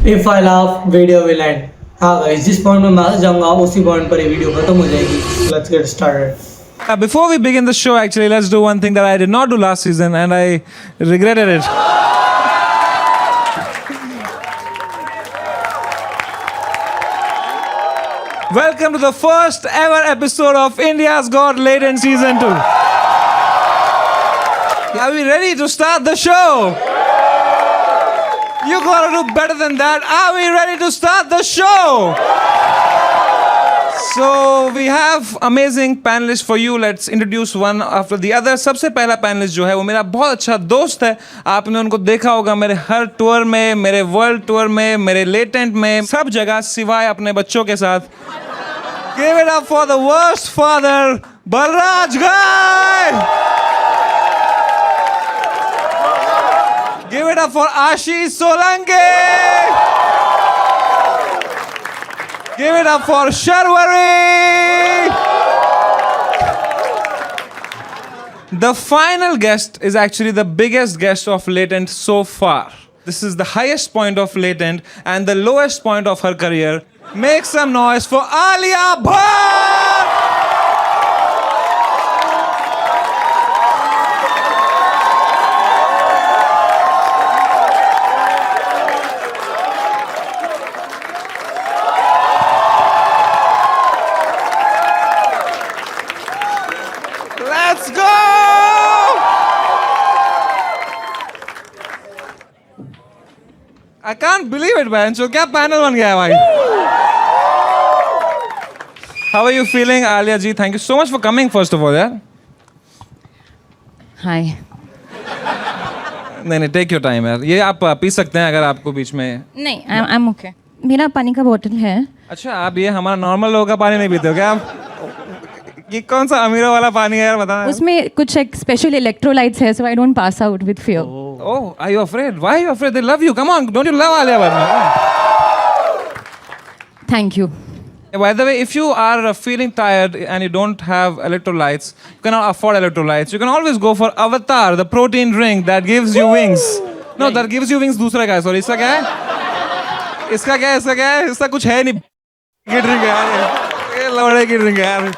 If I laugh, video will end. हाँ guys, जिस point में मैं हंस जाऊंगा उसी पॉइंट पर ये वीडियो खत्म हो जाएगी. Let's get started. Before we begin the show, actually, let's do one thing that I did not do last season and I regretted it. Welcome to the first ever episode of India's Got Latent Season 2. Are we ready to start the show? You gotta do better than that. Are we ready to start the show? So we have amazing panelists for you. Let's introduce one after the other. सबसे पहला panelist जो है वो मेरा बहुत अच्छा दोस्त है. आपने उनको देखा होगा मेरे हर टूर में, मेरे वर्ल्ड टूर में, मेरे लेटेंट में, सब जगह सिवाय अपने बच्चों के साथ. Give it up for the worst father, Balraj Ghai. Give it up for Ashish Solanki. Give it up for Sharwari. The final guest is actually the biggest guest of Latent so far. This is the highest point of Latent and the lowest point of her career. Make some noise for Alia Bhatt! Let's go! I can't believe it, man. So, क्या panel बन गया है भाई? How are you feeling, Alia ji? Thank you so much for coming, first of all, yeah? Hi. नहीं, take your time, यार. ये आप P सकते हैं अगर आपको बीच में. नहीं, I'm okay. मेरा पानी का बोतल है. अच्छा, आप ये हमारा नॉर्मल लोगों का पानी नहीं पीते हो क्या आप? ये कौन सा अमीरों वाला पानी है यार, बताना. उसमें कुछ एक स्पेशल इलेक्ट्रोलाइट्स है, so I don't pass out with fear. Oh, are you afraid? Why are you afraid? They love you. Come on, don't you love Alia Bhatt? Thank you. By the way, if you are feeling tired and you don't have electrolytes, you cannot afford electrolytes, you can always go for Avatar, the protein drink that gives you wings. No, that gives you wings दूसरा का है, sorry. इसका क्या है? इसका क्या है? इसका क्या है? इसका कुछ है नहीं. की ड्रिंक है यार. ये लौड़े की ड्रिंक है यार.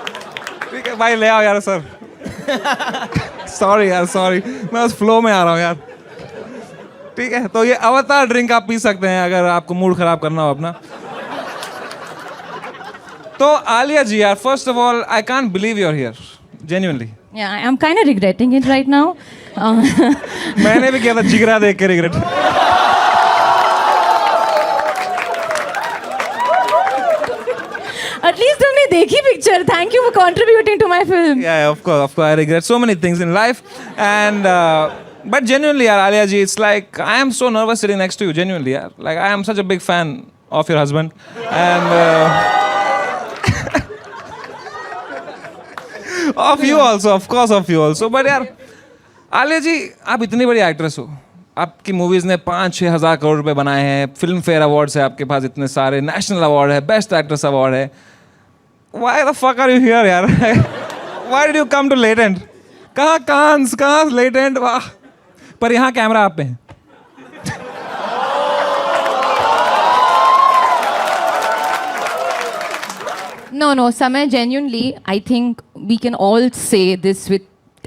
ठीक है भाई, ले आओ यार सर. Sorry यार, sorry. मैं उस फ्लो में आ रहा हूँ यार. ठीक है, तो ये अवतार ड्रिंक आप पी सकते हैं अगर आपको मूड खराब करना हो अपना. तो आलिया जी यार, first of all, I can't believe you're here. Genuinely. Yeah, I'm kind of regretting it right now. मैंने भी किया था जिगरा देख के regret. At least तुमने देखी picture. Thank you for contributing to my film. Yeah, of course. I regret so many things in life. And, but genuinely yaar, Alia ji, it's like, I am so nervous sitting next to you, genuinely yaar. Like, I am such a big fan of your husband. And, of you also, of course of you also. But यार, आलिया जी, आप इतनी बड़ी actress हो. आपकी movies ने 5-6 हज़ार करोड़ रुपए बनाए हैं. फिल्म फेयर अवार्ड्स है आपके पास इतने सारे. नेशनल अवार्ड है, बेस्ट एक्ट्रेस अवार्ड है. Why the fuck are you here यार? Why did you come to Latent? कहाँ कांस, कहाँ Latent? वाह. पर यहाँ कैमरा आप पे है. No, Samay, genuinely, I think we can all say this with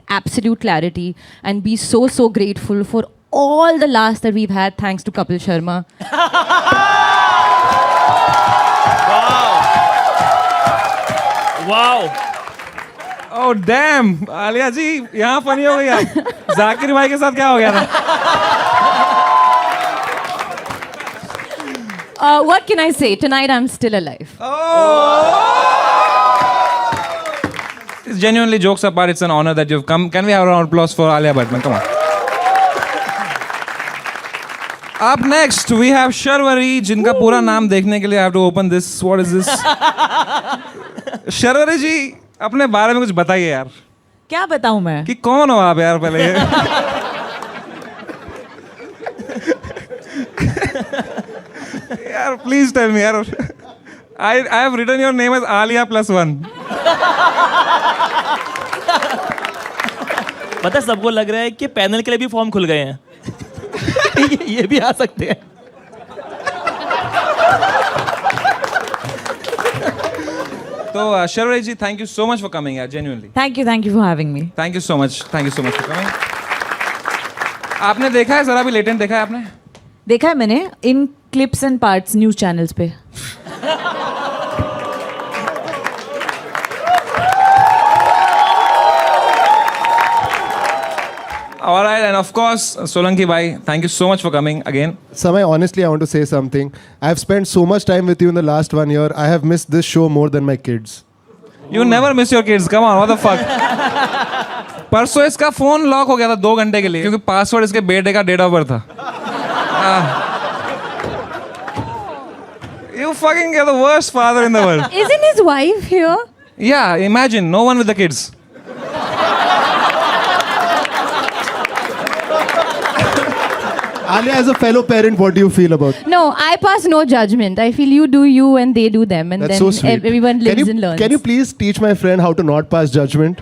absolute clarity and be so grateful for all the laughs that we've had thanks to Kapil Sharma. Wow. Oh damn, Alia जी यहाँ funny हो गई आप. जाकिर भाई के साथ क्या हो गया था? What can I say? Tonight I'm still alive. Genuinely, jokes apart, it's an honor that you've come. Can we have a round of applause for Alia Bhatt? Come on. Up next, we have Sharwari, जिनका पूरा नाम देखने के लिए I have to open this. What is this? Sharwari जी, अपने बारे में कुछ बताइए यार. क्या बताऊं मैं? कि कौन हो आप यार पहले? यार, please tell me यार. I have written your name as Alia +1. पता सबको लग रहा है कि पैनल के लिए भी फॉर्म खुल गए हैं. ये भी आ सकते हैं. तो शर्वरी जी, thank you so much for coming यार, genuinely. Thank you for having me. Thank you so much for coming. आपने देखा है जरा भी लेटेंट देखा है आपने? देखा है मैंने इन clips and parts news channels पे. All right, and of course, Solanki bhai, thank you so much for coming again. Samay, honestly, I want to say something. I have spent so much time with you in the last 1 year. I have missed this show more than my kids. You never miss your kids. Come on, what the fuck? परसों इसका phone lock हो गया था 2 घंटे के लिए क्योंकि password इसके बेटे का डेट ऑफ बर्थ था. You fucking are the worst father in the world. Isn't his wife here? Yeah, imagine no one with the kids. Alia, as a fellow parent, what do you feel about it? No, I pass no judgment. I feel you do you and they do them, and That's then so sweet. everyone lives can you, and learns. Can you please teach my friend how to not pass judgment?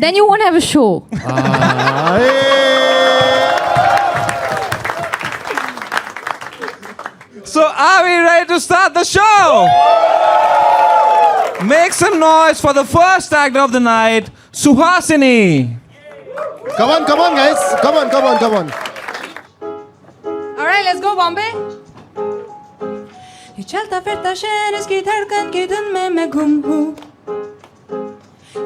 Then you won't have a show. So are we ready to start the show? Make some noise for the first actor of the night, Suhasini. Come on, guys. Come on. All right, let's go, Bombay. ये चलता फिरता शहर इसकी धड़कन की धुन में मैं गुम हूँ.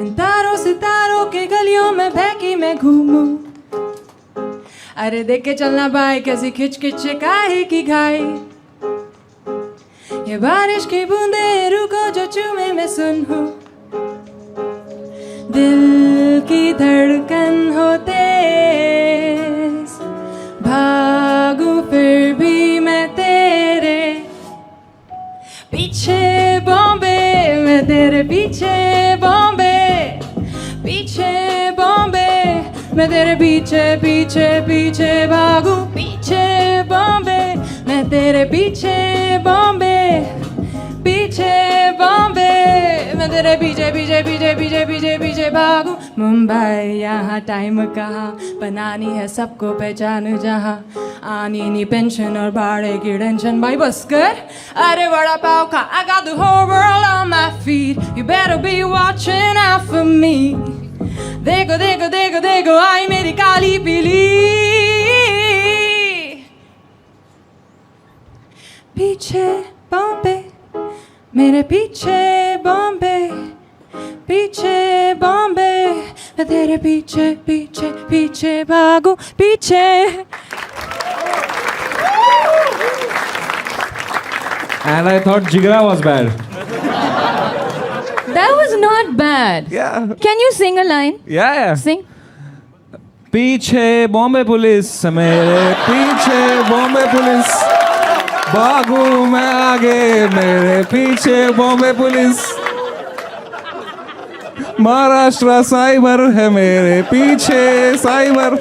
इन तारों सितारों के गलियों में बहकी मैं घूमूं. अरे देख के चलना भाई कैसी खिच खिच काहे की घाई. ये बारिश की बूंदे रुको जो चूमे मैं सुन हूँ. दिल की धड़कन हो तेज भागूं फिर भी मैं तेरे पीछे बॉम्बे. मैं तेरे पीछे बॉम्बे. पीछे बॉम्बे. मैं तेरे पीछे पीछे पीछे भागूं. पीछे बॉम्बे. मैं तेरे पीछे बॉम्बे. पीछे बॉम्बे. मैं तेरे पीछे पीछे पीछे पीछे पीछे पीछे भागूं. मुंबई यहाँ टाइम कहाँ बनानी है सबको पहचान जहाँ आनी नहीं पेंशन और भाड़े की टेंशन. भाई बस कर. अरे वड़ा पाव खा. I got the whole world on my feet. You better be watching out for me. देखो देखो देखो देखो आई मेरी काली पीली. पीछे बॉम्बे. मेरे पीछे बॉम्बे. पीछे बॉम्बे. मैं तेरे पीछे पीछे पीछे भागूं. पीछे. And I thought Jigra was bad. That was not bad. Yeah. Can you sing a line? Yeah. Sing. पीछे बॉम्बे पुलिस मेरे पीछे बॉम्बे पुलिस भागू मैं आगे मेरे पीछे बॉम्बे पुलिस महाराष्ट्र साइबर है मेरे पीछे साइबर.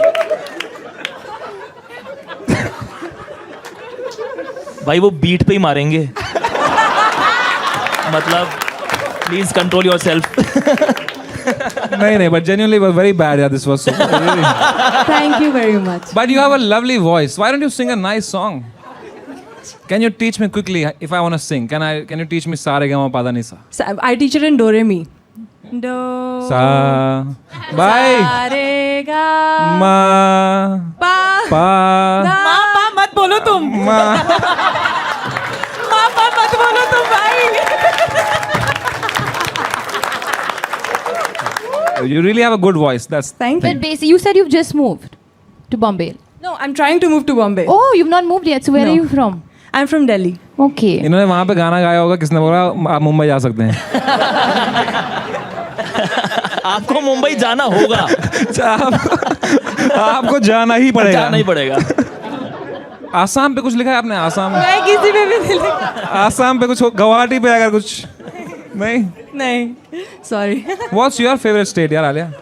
भाई वो बीट पे ही मारेंगे. मतलब प्लीज कंट्रोल योरसेल्फ. नहीं but genuinely was very bad. Yeah, this was so really. Thank you very much. But you have a lovely voice. Why don't you sing a nice song? Can you teach me quickly if I want to sing? Can you teach me Sa Re Ga Ma Pa Da Ni Sa? I teach it in Do Re Mi. Do Sa. Bye. Sa Re Ga Ma. Pa Pa. Da. माँ मत बोलो तुम. Ma. माँ मत बोलो तुम भाई. You really have a good voice. That's. Thank you. But basically, you said you've just moved to Bombay. No, I'm trying to move to Bombay. Oh, you've not moved yet. So where No. are you from? I'm from Delhi. Okay. इन्होंने वहाँ पे गाना गाया होगा किसने बोला आप मुंबई जा सकते हैं. आपको मुंबई जाना होगा. आपको जाना ही पड़ेगा. जाना ही पड़ेगा. आसाम पे कुछ लिखा है आपने? आसाम. मैं किसी पे भी नहीं लिखा. आसाम पे कुछ गुवाहाटी पे अगर कुछ नहीं. नहीं. Sorry. What's your favorite state यार Alia?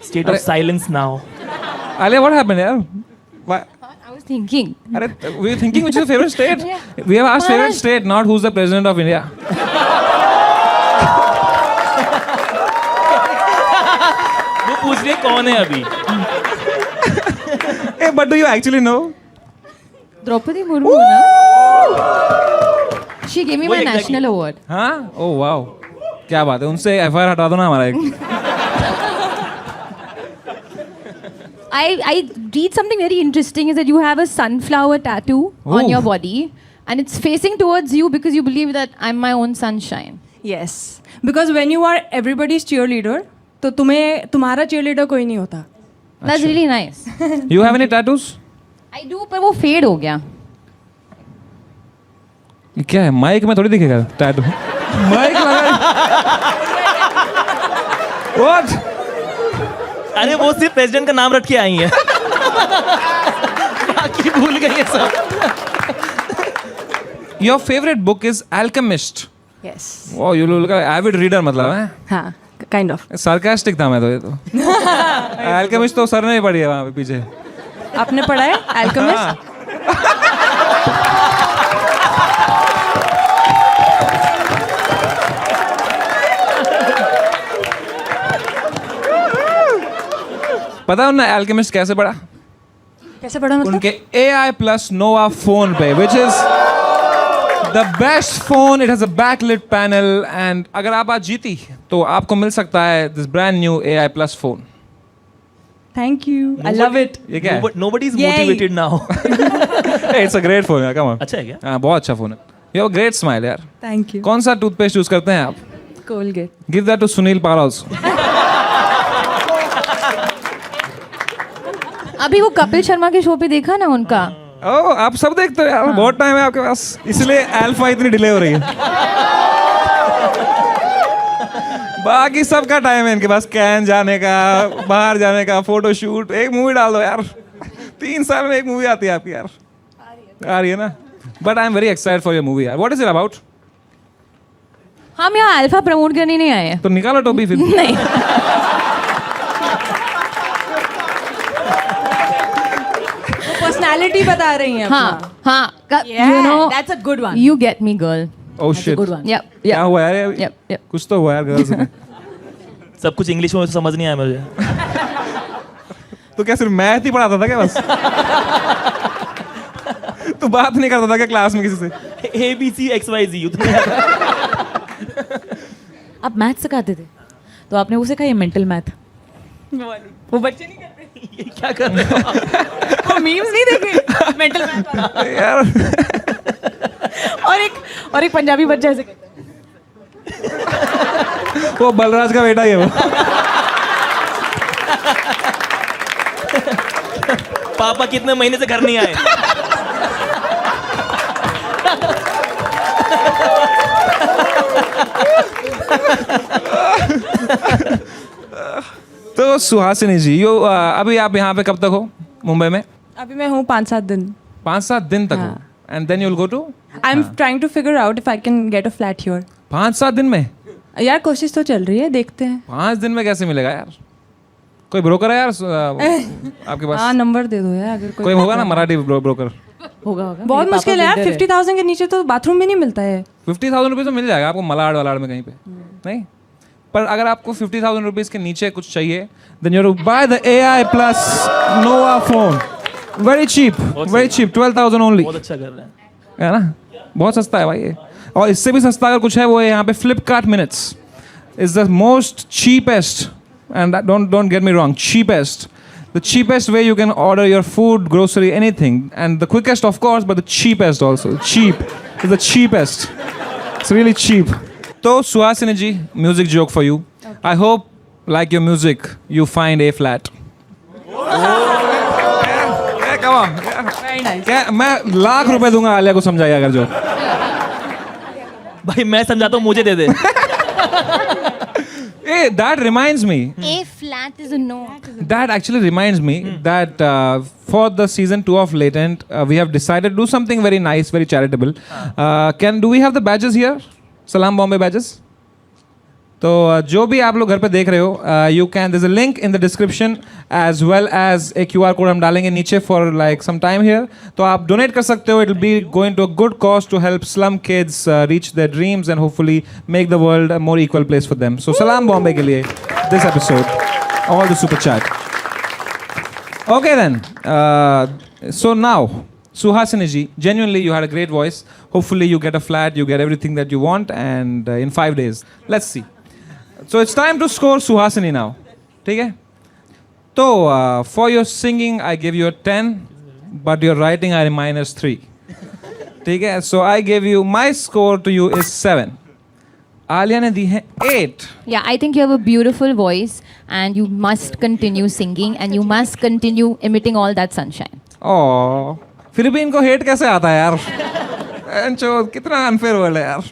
State of silence now. Alia, what happened यार? Why? I was thinking. अरे, we were thinking which is your favorite state. Yeah. We have asked favorite Maharashtra. state, not who's the president of India. वो पूछ रही है कौन है अभी. Hey, but do you actually know? Draupadi Murmu, na? She gave me my वही exactly. national award. हाँ oh wow क्या बात है उनसे FIR हटा दो ना हमारा एक I read something very interesting is that you have a sunflower tattoo on Ooh. your body and it's facing towards you because you believe that I'm my own sunshine. Yes, because when you are everybody's cheerleader, तो तुम्हें तुम्हारा cheerleader कोई नहीं होता. That's really nice. You have any tattoos? I do, पर वो fade हो गया. ये क्या है माइक में थोड़ी दिखेगा टैटू माइक लगा What? अरे वो सिर्फ प्रेसिडेंट का नाम रट के आई है बाकी भूल गई है सब. Your favorite book is Alchemist. Yes. Wow, you look like avid reader मतलब है हाँ, kind of. sarcastic था मैं तो ये तो Alchemist तो सर ने ही पढ़ी है वहाँ पे पीछे आपने पढ़ा है Alchemist? पता है उन्हें Alchemist कैसे पढ़ा कैसे पढ़ा मतलब? उनके AI plus Nova फोन पे which is the best phone. It has a backlit panel and अगर आप आज जीती तो आपको मिल सकता है this brand new AI plus phone. Thank you. I love it. ये क्या है? Nobody is Yay. motivated now. Hey, it's a great phone यार, come on. अच्छा है क्या? हाँ बहुत अच्छा फोन है. You have a great smile यार. Thank you. कौन सा टूथपेस्ट यूज करते हैं आप? Colgate. Give that to Sunil Pal also. अभी वो कपिल शर्मा के शो पे देखा ना उनका. ओह आप सब देखते हो यार बहुत टाइम है आपके पास इसलिए अल्फा इतनी डिले हो रही है बाकी सबका टाइम है इनके पास कैन जाने का बाहर जाने का फोटो शूट एक मूवी डाल दो यार 3 साल में एक मूवी आती है आपकी यार आ रही है ना but I am very excited for your movie यार व्हाट इज इट अबाउट हम यहाँ अल्फा प्रमोट करने नहीं आए हैं. तो निकालो टोपी फिर नहीं. Personality बता रही हैं हाँ हाँ. Yeah, You know, that's a good one. you get me, girl. Oh shit good one. Yep. क्या Yep. हुआ यार Yep. Yep. कुछ तो हुआ यार गर्ल्स में सब कुछ इंग्लिश में तो समझ नहीं आया मुझे. तो क्या सिर्फ मैथ ही पढ़ाता था क्या बस तू बात नहीं करता था क्या क्लास में किसी से ABC XYZ उतने आप मैथ सिखाते थे तो आपने वो सिखाई मेंटल मैथ. वो बच्चे नहीं करते. ये क्या कर रहे हो आप? वो मीम्स नहीं देखे मेंटल मैथ यार और एक पंजाबी बच्चा ऐसे कहता है. वो बलराज का बेटा ही है वो पापा कितने महीने से घर नहीं आए. तो सुहासिनी जी यो अभी आप यहाँ पे कब तक हो मुंबई में अभी मैं हूँ 5-7 दिन. 5-7 दिन तक हो and then you will go to I'm trying to figure out if I can get a flat here. 5-7 दिन में यार कोशिश तो चल रही है देखते हैं. 5 दिन में कैसे मिलेगा यार कोई ब्रोकर है यार आपके पास हाँ नंबर दे दो यार अगर कोई होगा ना मराठी ब्रोकर होगा बहुत मुश्किल है यार 50,000 के नीचे तो बाथरूम भी नहीं मिलता है. 50,000 रुपये तो मिल जाएगा आपको मलाड वलाड में कहीं पे नहीं पर अगर आपको 50,000 रुपीज़ के नीचे कुछ चाहिए then you buy the AI plus Nova phone very cheap 12,000 only बहुत अच्छा कर रहे हैं. है ना बहुत सस्ता है भाई ये और इससे भी सस्ता अगर कुछ है वो है यहाँ पे Flipkart minutes is the most cheapest and don't get me wrong cheapest the cheapest way you can order your food grocery anything and the quickest of course but the cheapest also cheap is the cheapest it's really cheap so Suhasini ji music joke for you I hope like your music you find A flat yeah, come on Very nice. क्या मैं लाख रुपए दूंगा आलिया को समझाइए अगर जो भाई मैं समझाता हूँ मुझे दे दे. hey that reminds me A flat is a no. that actually reminds me that for the season 2 of Latent we have decided to do something very nice very charitable do we have the badges here Salam Bombay badges तो जो भी आप लोग घर पे देख रहे हो you can there is a link in the description as well as a QR code हम डालेंगे नीचे for like some time here तो आप डोनेट कर सकते हो it will be going to a good cause to help slum kids reach their dreams and hopefully make the world a more equal place for them so Salaam Bombay के लिए this episode all the super chat okay then so now Suhasini ji, genuinely you had a great voice. Hopefully you get a flat, you get everything that you want, and in 5 days. Let's see. So it's time to score Suhasini now. ठीक है? So for your singing I give you a 10, but your writing I -3. ठीक है? So I give you, my score to you is 7. Alia ने दी है 8. Yeah, I think you have a beautiful voice and you must continue singing and you must continue emitting all that sunshine. Oh, फिर भी इनको hate कैसे आता है यार? एंचो कितना अनफेयर वर्ल्ड है यार.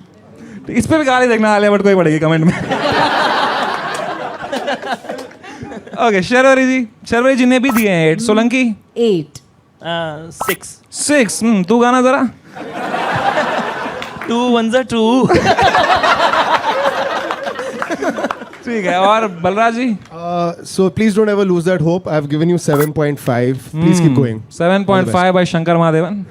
इस पे भी गाली देखना आलिया भट्ट को ही पड़ेगी कमेंट में. ओके, शर्वरी जी ने भी दिए हैं 8. सोलंकी 8. 6. 6. तू गाना जरा. 2 1 2. ठीक है. और बलराज जी So please don't ever lose that hope. I've given you 7.5. Please keep going. 7.5 by Shankar Mahadevan.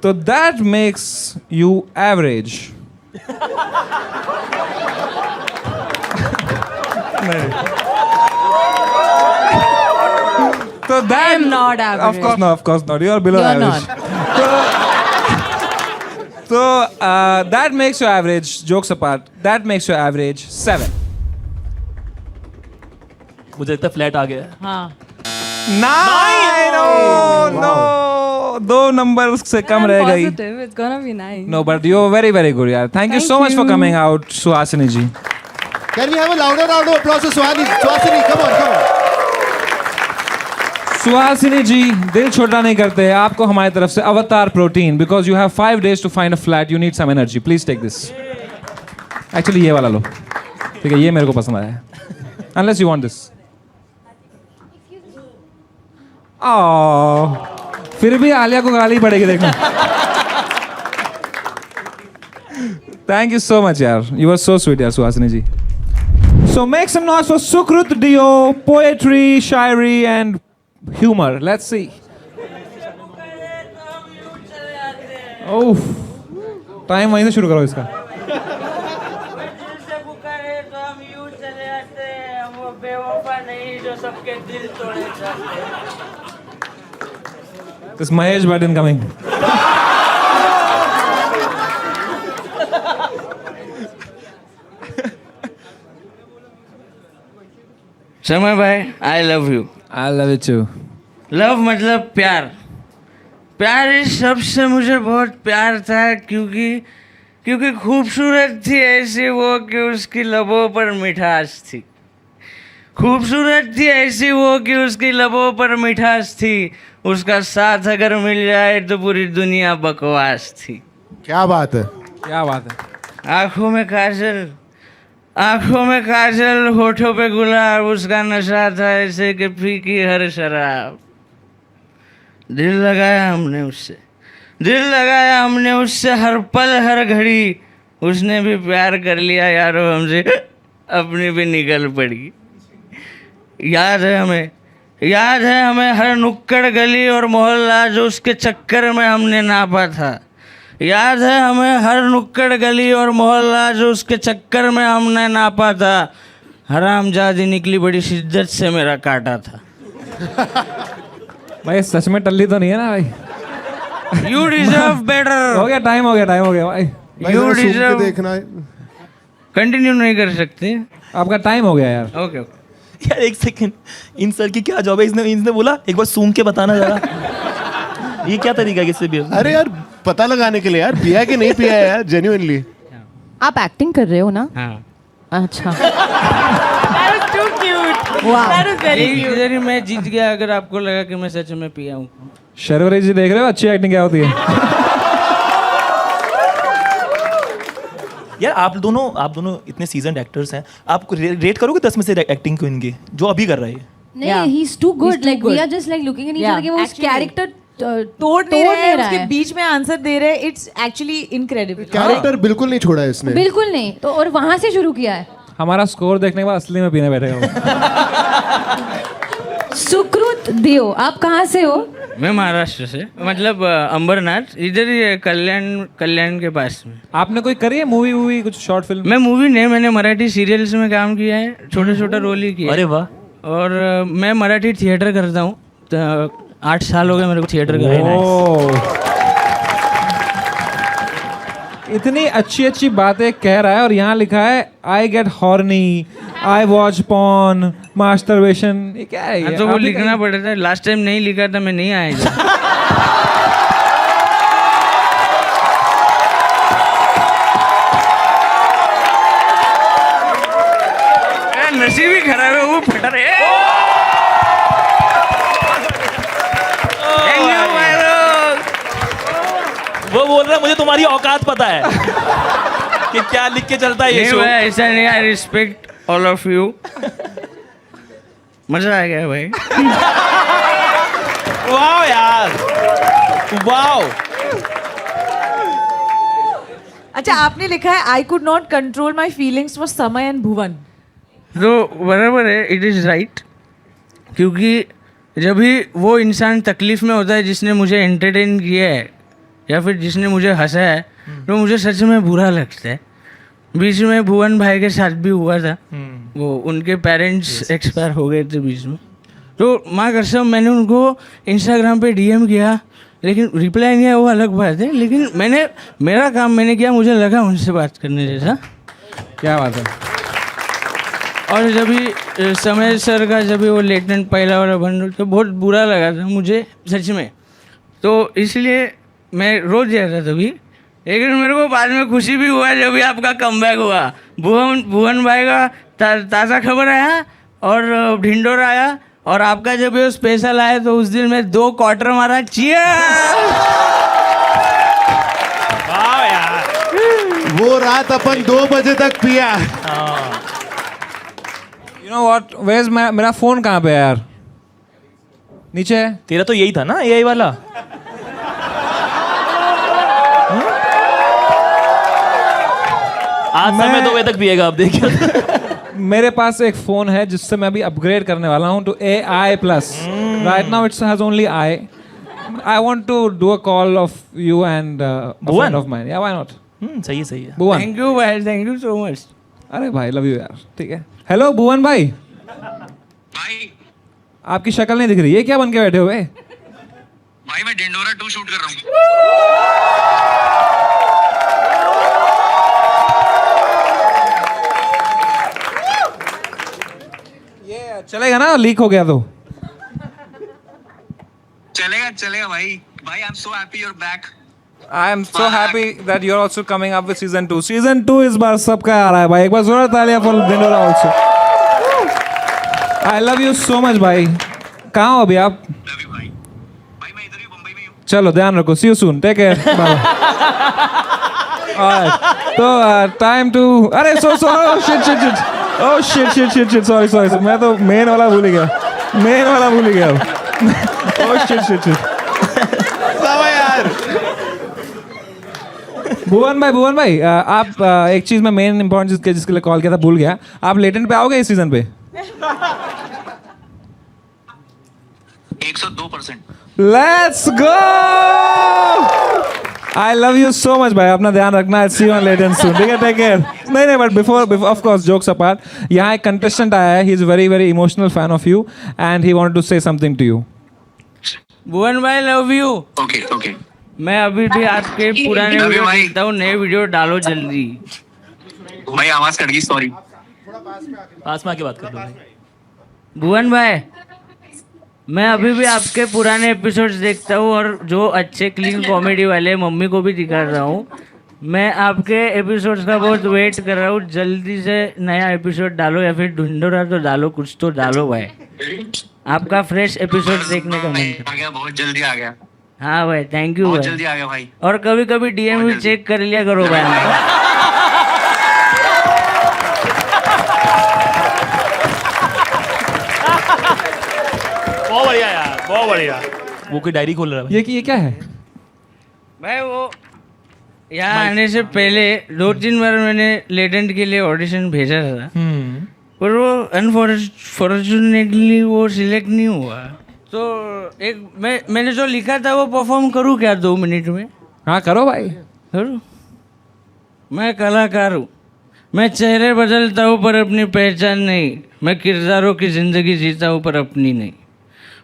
So that makes you average. So that I am not average. Of course not. You are below You're average. So that makes you average. Jokes apart, that makes you average 7. मुझे लगता है flat आ गया है. हाँ. 9. No. 2 numbers से कम रह गई. Positive. It's gonna be nice. No, but you are very, very good, yaar. Thank you Thank so much for you. coming out, Suhasini ji. Can we have a louder round of applause for Suhasini? Come on. Suhasini ji, दिल छोटा नहीं करते हैं. आपको हमारी तरफ से अवतार protein, because you have 5 days to find a flat. You need some energy. Please take this. Actually, ये वाला लो. ठीक है, ये मेरे को पसंद आया है. Unless you want this. Oh, फिर भी आलिया को गाली पड़ेगी देखना. Thank you so much, yaar. You were so sweet, yaar, Suhasini ji. So make some noise for Sukrut Dio, poetry, shairi, and humor. Let's see. Oh, time वहीं से शुरू करो इसका. This Mahesh Bhatt coming. समय भाई, आई love you. I love it too. Love मतलब प्यार. प्यार इस शब्द से मुझे बहुत प्यार था क्योंकि खूबसूरत थी ऐसी वो कि उसकी लबों पर मिठास थी. खूबसूरत थी ऐसी वो कि उसकी लबों पर मिठास थी. उसका साथ अगर मिल जाए तो पूरी दुनिया बकवास थी. क्या बात है. क्या बात है. आँखों में काजल, होठों पे गुलाब. उसका नशा था ऐसे कि फीकी हर शराब. दिल लगाया हमने उससे हर पल हर घड़ी. उसने भी प्यार कर लिया यारो हमसे, अपनी भी निकल पड़ी. याद है हमें हर नुक्कड़ गली और मोहल्ला जो उसके चक्कर में हमने नापा था. याद है हमें हर नुक्कड़ गली और मोहल्ला जो उसके चक्कर में हमने नापा था. हरामजादी निकली बड़ी शिद्दत से मेरा काटा था. भाई सच में टल्ली तो नहीं है ना भाई. You deserve better. हो गया टाइम हो गया भाई. भाई You जरा सूंघ के deserve- देखना. कंटिन्यू नहीं कर सकते. आपका टाइम हो गया यार. ओके. यार एक सेकंड, इन सर की क्या जॉब है? इसने बोला एक बार सूंघ के बताना जरा. ये क्या तरीका है किससे भी? अरे यार पता लगाने के लिए यार, पिया कि नहीं पिया है यार, जेन्युइनली. आप एक्टिंग कर रहे हो ना? हाँ. अच्छा. That was too cute. Wow. That was very cute. इधर ही मैं जीत गया अगर आपको लगा कि मैं सच में पिया हूँ. शर्वरी जी देख रहे हो अच्छी एक्टिंग क्या होती है. यार आप दोनों इतने सीजन्ड एक्टर्स हैं. आप रेट करोगे 10 में से एक्टिंग को इनकी जो अभी कर रही है? नहीं, Yeah. he's too good. He's too Like we good. are just like looking at each Yeah, other कि वो उस actually. character तोड़ नहीं रहे हैं, उसके है. बीच में आंसर दे रहे हैं. It's actually incredible. कैरेक्टर बिल्कुल नहीं छोड़ा है इसने. बिल्कुल नहीं. तो और वहां से शुरू किया है. हमारा स्कोर देखने के बाद असली में पीने बैठेगा वो. सुकृत दियो, आप कहाँ से हो? मैं महाराष्ट्र से, मतलब अंबरनाथ, इधर ही है, कल्याण के पास में. आपने कोई करी है मूवी कुछ शॉर्ट फिल्म? मैं मूवी नहीं, मैंने मराठी सीरियल्स में काम किया है. छोटा रोल ही किया. अरे वाह. और मैं मराठी थिएटर करता हूँ. 8 साल हो गए मेरे को थिएटर करे ना। ओह। इतनी अच्छी अच्छी बातें कह रहा है और यहाँ लिखा है I get horny, I watch porn, masturbation. ये क्या है ये? तो वो आपने लिखना पड़ा था, लास्ट टाइम नहीं लिखा था, मैं नहीं आया इधर। नसीब ही खराब है, वो फटा रहे। वो बोल रहा है मुझे तुम्हारी औकात पता है कि क्या लिख के चलता है ये नहीं शो। भाई, ऐसा नहीं, I respect all of you. मजा आ गया भाई। वाह यार, वाह। अच्छा, आपने लिखा है I could not control my feelings for समय एंड भुवन। तो बराबर है, इट इज़ राइट। क्योंकि जब भी वो इंसान तकलीफ में होता है जिसने मुझे एंटरटेन किया है या फिर जिसने मुझे हंसा है, तो मुझे सच में बुरा लगता है। बीच में भुवन भाई के साथ भी हुआ था, वो उनके पेरेंट्स एक्सपायर हो गए थे बीच में। तो माँ कसम मैंने उनको इंस्टाग्राम पे डीएम किया, लेकिन रिप्लाई नहीं आया, वो अलग बात है। लेकिन मैंने मेरा काम मैंने किया, मुझे लगा उनसे बात करने जैसा। क्या बात है। और जब भी समय सर का जब भी वो लेटेंट पहला वाला बंडल, तो बहुत बुरा लगा था मुझे सच में। तो इसलिए मैं रो दिया था तभी, लेकिन मेरे को बाद में खुशी भी हुआ जब भी आपका कमबैक हुआ। भुवन भाई का ताज़ा खबर आया और ढिंडोर आया, और आपका जब ये स्पेशल आया तो उस दिन मैं 2 क्वार्टर मारा। चीयर्स। वाह यार, वो रात अपन 2 बजे तक पिया। You know what? Where's मेरा फोन कहाँ पे है यार? नीचे है। तेरा तो यही था ना, यही वाला। आज समय 2 बजे तक पिएगा, आप देखिए। मेरे पास एक फोन है जिससे मैं अभी अपग्रेड करने वाला हूँ to AI+. Right now it's has only I want to do a call of you and a friend of mine. या व्हाई नॉट? सही है, सही है। भुवन। थैंक यू भाई, थैंक यू सो मच। अरे भाई लव यू यार। ठीक है। हेलो भुवन भाई। भाई आपकी शक्ल नहीं दिख रही है, क्या बन के बैठे हुए? भाई मैं ढिंडोरा 2 शूट कर रहा हूँ। ये चलेगा ना, लीक हो गया तो? चलेगा चलेगा भाई। भाई I am so happy you are back. I am so happy that you're also coming up with season 2. Season 2 इस बार सबका आ रहा है भाई। एक बार जोरदार तालियां for Dhindora also. I love you so much भाई। कहाँ हो अभी आप? लव यू भाई। भाई मैं इधर ही मुंबई में हूँ। चलो ध्यान रखो। See you soon. Take care. Bye. Alright. तो time to अरे so oh shit. Sorry. मैं तो main वाला भूल ही गया। Oh shit. भुवन भाई आप एक चीज में मेन इंपॉर्टेंट जिसके लिए कॉल किया था भूल गया। आप लेटेंट पे आओगे इस सीजन पे? 102%। Let's go. I love you so much भाई। अपना ध्यान रखना। See you on latent soon. ठीक है, टेक केयर। नहीं but before of course jokes apart, यहाँ एक कंटेस्टेंट आया है। He is very emotional fan of you and he wanted to say something to you. Bhuvan भाई लव यू। ओके। मैं अभी भी आपके पुराने Love you, वीडियो भाई। देखता हूँ, नए वीडियो डालो जल्दी। भाई आवाज कट गई, सॉरी। पास में आके बात कर लो भाई। भुवन भाई, मैं अभी भी आपके पुराने एपिसोड्स देखता हूँ और जो अच्छे क्लीन कॉमेडी वाले मम्मी को भी दिखा रहा हूँ। मैं आपके एपिसोड्स का बहुत वेट कर रहा हूँ। जल्दी से नया एपिसोड डालो या फिर ढूंढो तो डालो, कुछ तो डालो भाई। आपका फ्रेश एपिसोड देखने का मन कर। आ गया, बहुत जल्दी आ गया। हाँ भाई, थैंक यू बहुत भाई। जल्दी आ गया भाई। और कभी कभी डीएम भी चेक कर लिया करो भाई। बहुत बढ़िया यार, बहुत बढ़िया। वो कोई डायरी खोल रहा है। ये क्या है? भाई वो यहाँ आने से पहले 2-3 बार मैंने लेटेंट के लिए ऑडिशन भेजा था, पर वो अनफॉर्चुनेटली वो सिलेक्ट नहीं हुआ। तो मैंने जो लिखा था वो परफॉर्म करूँ क्या 2 मिनट में? हाँ करो भाई, करूँ। मैं कलाकार हूँ। मैं चेहरे बदलता हूँ पर अपनी पहचान नहीं। मैं किरदारों की ज़िंदगी जीता हूँ पर अपनी नहीं।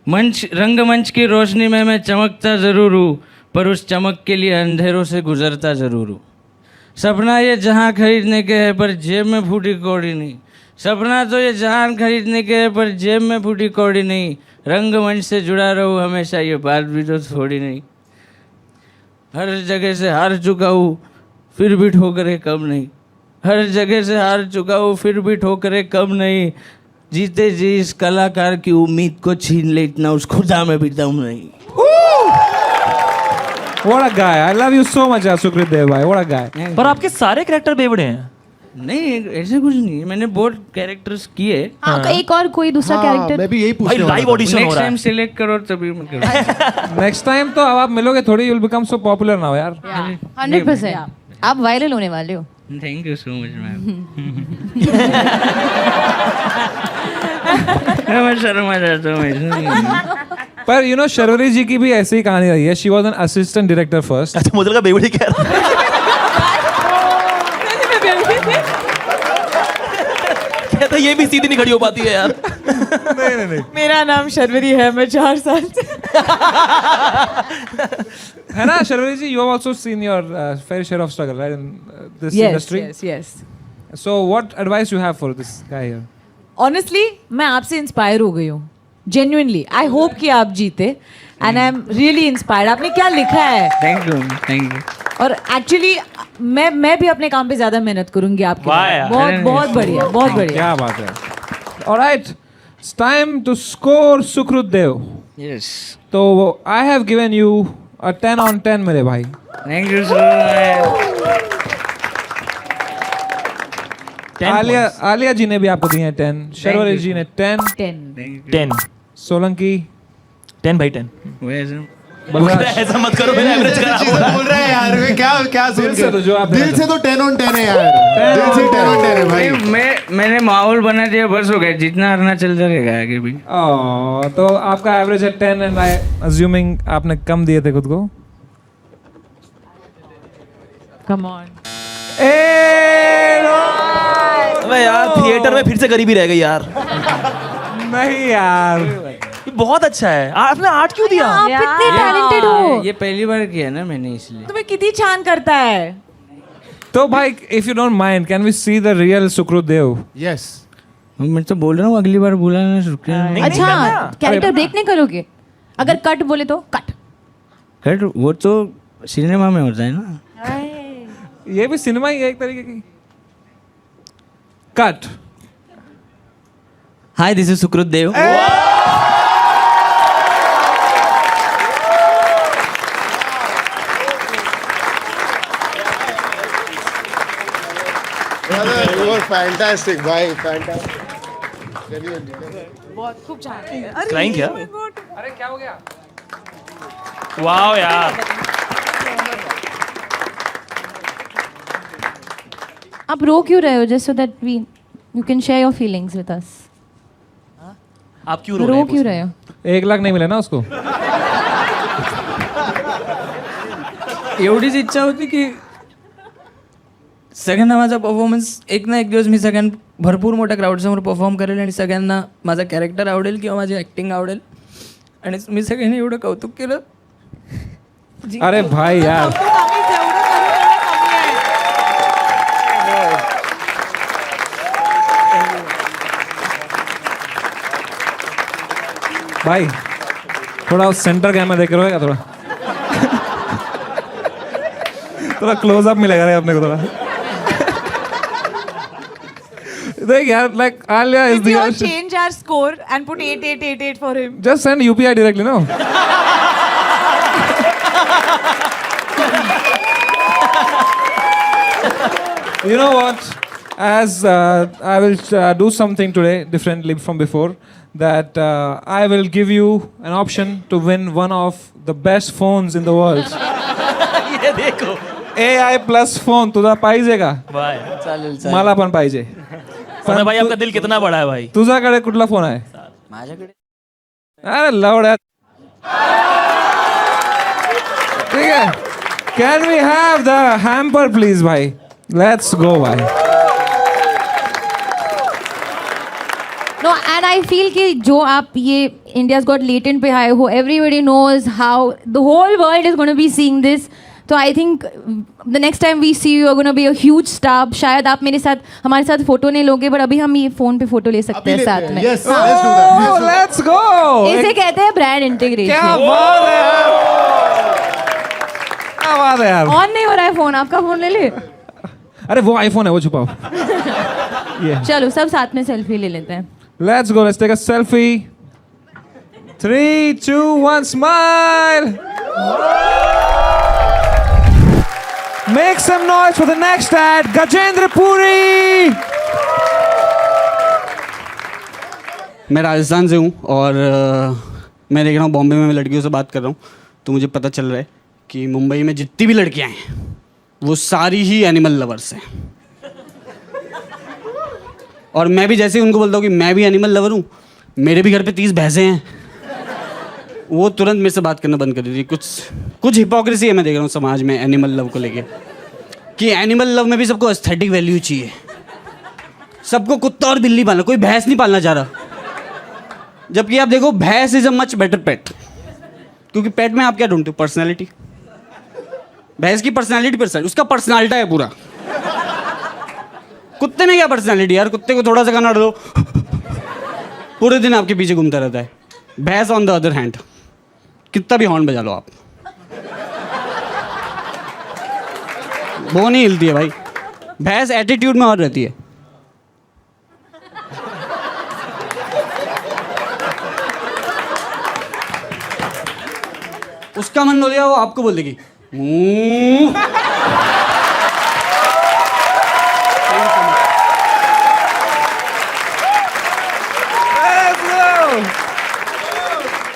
रंगमंच की रोशनी में मैं चमकता ज़रूर हूँ, पर उस चमक के लिए अंधेरों से गुजरता ज़रूर हूँ। सपना ये जहाँ खरीदने के है, पर जेब में फूटी कौड़ी नहीं। सपना तो ये जहान खरीदने के है, पर जेब में फूटी कौड़ी नहीं। रंगमंच से जुड़ा रहूँ हमेशा, ये बात भी तो थोड़ी नहीं। हर जगह से हार चुका हूँ, फिर भी ठोकरें कम नहीं। हर जगह से हार चुका हूँ, फिर भी ठोकरें कम नहीं। जीते जी इस कलाकार की उम्मीद को छीन ले, इतना उस खुदा में भी दम नहीं। What a guy. I love you so much, Sukrit Dev bhai. What a guy. पर आपके सारे कैरेक्टर बेवड़े हैं। नहीं, ऐसे कुछ नहीं, मैंने बहुत कैरेक्टर्स किए। हाँ, एक और कोई दूसरा हाँ, कैरेक्टर मैं भी यही भाई पूछने वाला लाइव था। ऑडिशन हो नेक्स्ट रहा टाइम है। सिलेक्ट करो तभी मैं करूँ। Next time तो अब आप मिलोगे थोड़ी, you'll become so popular now यार. 100%. आप वायरल होने वाले हो. Thank you so much ma'am. मैं शर्मा जाता हूँ। पर you know शर्वरी जी की भी ऐसी ही कहानी रही है. She was an assistant director first. अच्छा मुझे लगा बेवड़ी कह रहा है। कहता ये भी सीधी नहीं खड़ी हो पाती है यार। मेरा नाम शर्वरी है, मैं 4 साल से। है ना शर्वरी जी? You have also seen your fair share of struggle, right, in this industry. yes. So what advice you have for this guy here? Honestly, मैं आपसे इंस्पायर हो गई हूँ. Genuinely, I hope कि आप जीते. And I'm really inspired. आपने क्या लिखा है? Thank you. और एक्चुअली मैं भी अपने काम पे ज्यादा मेहनत करूंगी आपके वाह लिए. यार. बहुत बढ़िया, बहुत बढ़िया. क्या बात है. All right, it's time to score Sukrit Dev. Yes, तो I have given you a 10 on 10 मेरे भाई. Thank you so much. Alia ji ने भी आपको दिए हैं 10. शर्वरी जी ने 10. 10 सोलंकी 10 भाई 10। बलराज ऐसा मत करो, मेरा एवरेज खराब हो रहा है। बोल रहे हैं यार, वे क्या क्या सुन दिल से तो जो आप दिल से तो 10 on 10 है यार, दिल से 10 on 10 है भाई। मैंने माहौल बना दिया, बस हो गया। जितना हारना चलता रहेगा आगे भी। तो आपका एवरेज है 10 एंड आई अज्यूमिंग आपने कम दिए थे खुद को. Come on. अबे यार थिएटर में फिर से गरीबी रह गई यार। नहीं यार, ये बहुत अच्छा है। आपने 8 क्यों दिया? आप कितने टैलेंटेड हो. ये पहली बार किया ना मैंने, इसलिए। तुम्हें कितनी छान करता है. तो भाई if you don't mind can we see the real Sukrit Dev? Yes, मैं तो बोल रहा हूँ अगली बार बुलाना शुरू नहीं अच्छा, करना। कैरेक्टर ब्रेक नहीं करोगे? अगर कट बोले तो कट. कट वो तो सिनेमा में होता है ना। ये भी सिनेमा ही है एक तरीके की. Cut. Hi, this is Sukrut Dev. you were fantastic भाई, fantastic. खूब छान. क्राइंग क्या? अरे क्या हो गया? वाओ यार। आप रो क्यों रहे हो? Just so that we you can share your feelings with us. आप क्यों रो रो रहे क्यों रहे हो? 1 लाख नहीं मिले ना उसको. एवढीच इच्छा होती की सगळ्यांना माझा परफॉर्मन्स एक ना एक दिवस मी भरपूर मोठ्या क्राऊडसमोर परफॉर्म करेल आणि सगळ्यांना माझा कॅरेक्टर आवडेल किंवा माझी ॲक्टिंग आवडेल आणि मी सगळ्यांनी एवढं कौतुक केलं. अरे भाई यार, भाई थोड़ा सेंटर कैमरा देख रहे हो थोड़ा. थोड़ा क्लोजअप मिलेगा रे अपने को थोड़ा. देख यार, like Alia is If you the change our score and put 8888 for him. just send UPI directly, no? You know what? As I will do something today differently from before, that I will give you an option to win one of the best phones in the world. ये देखो। AI plus phone तुझा पाहिजे का? भाई चालेल मला पण पाहिजे. सना भाई आपका दिल कितना बड़ा है भाई। तुझ्याकडे कुठला फोन आहे? माझ्याकडे अरे लवड्या. ठीक है. Can we have the hamper please भाई? Let's go भाई. No, and I feel कि जो आप ये India's Got Latent पे आए हो, everybody knows how the whole world is going to be seeing this. So I think the next time we see you are going to be a huge star. शायद आप मेरे साथ हमारे साथ photo नहीं लोगे, but अभी हम ये फोन पे फोटो ले सकते हैं साथ में. Yes, let's do that. Oh, let's go. इसे कहते हैं ब्रांड क्या इंटीग्रेशन. बात है यार. क्या बात है यार. ऑन नहीं हो रहा है फोन, आपका फोन ले ले. अरे वो आईफोन है, वो छुपाओ. चलो सब साथ में सेल्फी ले लेते हैं. Let's go. Let's take a selfie. 3, 2, 1, smile. Make some noise for the next ad, Gajendra Puri. मैं राजस्थान से हूँ और मैं देख रहा हूँ बॉम्बे में लड़कियों से बात कर रहा हूँ तो मुझे पता चल रहा है कि मुंबई में जितनी भी लड़कियाँ हैं वो सारी ही एनिमल लवर्स हैं. और मैं भी जैसे ही उनको बोलता हूँ कि मैं भी एनिमल लवर हूँ, मेरे भी घर पे 30 भैंसें हैं, वो तुरंत मेरे से बात करना बंद कर देती है. कुछ हिपोक्रेसी है मैं देख रहा हूँ समाज में एनिमल लव को लेके, कि एनिमल लव में भी सबको एस्थेटिक वैल्यू चाहिए. सबको कुत्ता और बिल्ली पालना, कोई भैंस नहीं पालना चाह रहा. जबकि आप देखो भैंस इज अ मच बेटर पेट, क्योंकि पेट में आप क्या ढूंढते हो? पर्सनैलिटी. भैंस की पर्सनैलिटी उसका पर्सनैलिटी है पूरा. कुत्ते में क्या पर्सनैलिटी यार? कुत्ते को थोड़ा सा खाना दो पूरे दिन आपके पीछे घूमता रहता है. भैंस ऑन द अदर हैंड कितना भी हॉर्न बजा लो आप, वो नहीं हिलती है भाई. भैंस एटीट्यूड में और रहती है. उसका मन हो गया वो आपको बोल देगी.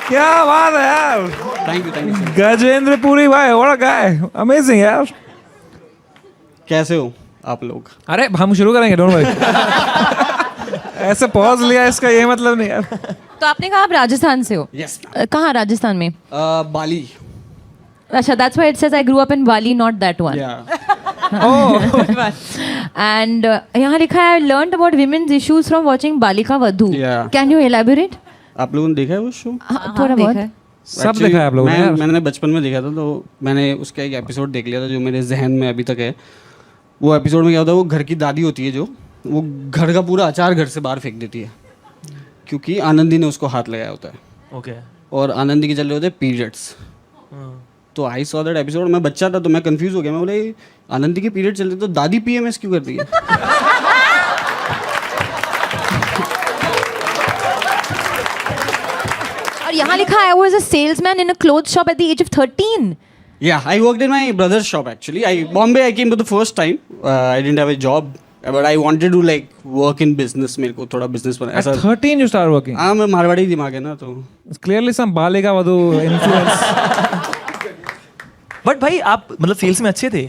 क्या बात है यार. थैंक यू गजेंद्र पुरी भाई, what a guy. Amazing यार. कैसे हो आप लोग? अरे हम शुरू करेंगे, डोंट वरी. ऐसे पॉज लिया इसका ये मतलब नहीं यार. तो आपने कहा आप राजस्थान से हो. Yes. कहाँ राजस्थान में? बाली. अच्छा, that's why it says I grew up in Bali, not that one. Yeah. And यहाँ लिखा है I learned about women's issues from watching Balika Vadhu. Yeah. Can you elaborate? आप लोगों ने देखा है वो शो? थोड़ा बहुत. सब देखा है आप लोगों ने यार. मैंने बचपन में देखा था तो मैंने उसका एक एपिसोड देख लिया था जो मेरे जहन में अभी तक है. वो एपिसोड में क्या होता है, वो घर की दादी होती है जो वो घर का पूरा अचार घर से बाहर फेंक देती है क्योंकि आनंदी ने उसको हाथ लगाया होता है. ओके. और आनंदी के चल रहे होते हैं पीरियड्स. तो आई सॉ दैट एपिसोड. मैं बच्चा था तो मैं कंफ्यूज हो गया. मैं बोले आनंदी के पीरियड चल रहे तो दादी पीएमएस क्यों कर रही है? और यहाँ लिखा है I was a salesman in a clothes shop at the age of 13. Yeah, I worked in my brother's shop actually. Bombay I came for the first time. I didn't have a job, but I wanted to like work in business. मेरे को थोड़ा business बना. At 13 you started working. हाँ, मैं मारवाड़ी दिमाग है ना तो. It's clearly some Balika Vadhu influence. But भाई आप मतलब सेल्स में अच्छे थे.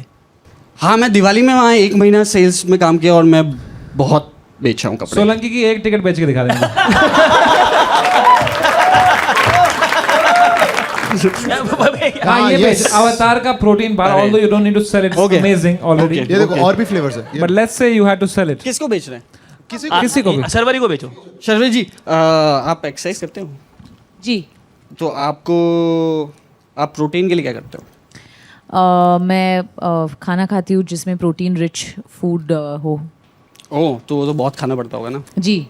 हाँ, मैं दिवाली में वहाँ 1 महीना सेल्स में काम किया और मैं बहुत बेचा हूँ कपड़े. सोलंकी की एक टिकट बेच के दिखा देंगे. ये बेच अवतार का protein bar. Although you don't need to sell it, it's amazing already. ये देखो और भी फ्लेवर्स है. But let's say you had to sell it. किसको बेच रहे हैं? किसी को भी. शर्वरी को बेचो. शर्वे जी, आप एक्सरसाइज करते हो? जी. तो आपको आप प्रोटीन के लिए क्या करते हो? मैं खाना खाती हूँ जिसमें प्रोटीन रिच फूड हो. ओह, तो वो तो बहुत खाना पड़ता होगा ना. जी.